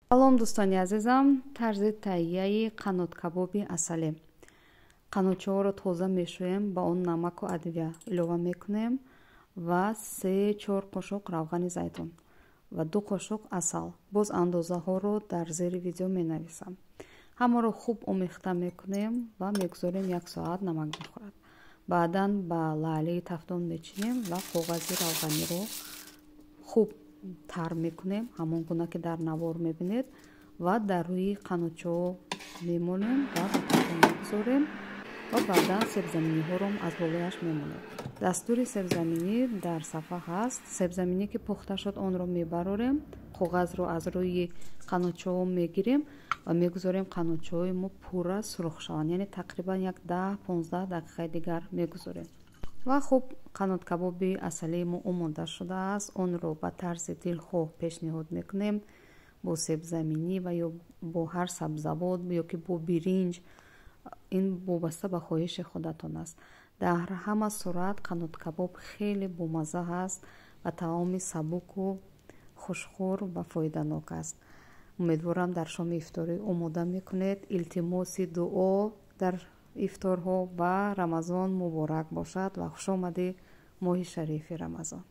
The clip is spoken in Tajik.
салом дӯстони азизам, тарзи таҳияи қанот кабоби асалӣ. қанотчаҳоро тоза мешӯем, ба он намаку адвия илова мекунем ва 3-4 қошуқ равғани зайтун ва 2 қошуқ асал. боз андозаҳоро дар зери видео менависам. ҳамаро хуб омехта мекунем ва мегузорем 1 соат намак бихӯрад. баъдан ба лаълаи тафдон мечинем ва коғази равғаниро хуб тар мекунем, ҳамон гуна ки дар навор мебинед, ва дар рӯи қанотчаҳо мемонем ва ба тафдон мегузорем ва баъдан себзаминиҳоро аз болояш мемонем. дастури себзаминӣ дар сафҳа ҳаст. себзаминӣ ки пухта шуд, онро мебарорем, коғазро аз рӯи қанотчаҳо мегирем ва мегузорем қанотчаҳои мо пурра сурх шаванд, яъне тақрибан 10-15 дақиқаи дигар мегузорем. ва хуб қанот кабоби асалии мо омода шудааст. онро ба тарзи дилхоҳ пешниҳод мекунем, бо себзаминӣ ва ё бо ҳар сабзавот ё ки бо биринҷ. ин вобаста ба хоҳиши худатон аст. дар ҳама сурат қанот кабоб хеле бомазза ҳаст ва таоми сабуку хушхӯр ва фоиданок аст. умедворам дар шоми ифторӣ омода мекунед. илтимоси дуо дар ифторҳо ва рамазон муборак бошад ва хушомадӣ моҳи шарифи рамазон.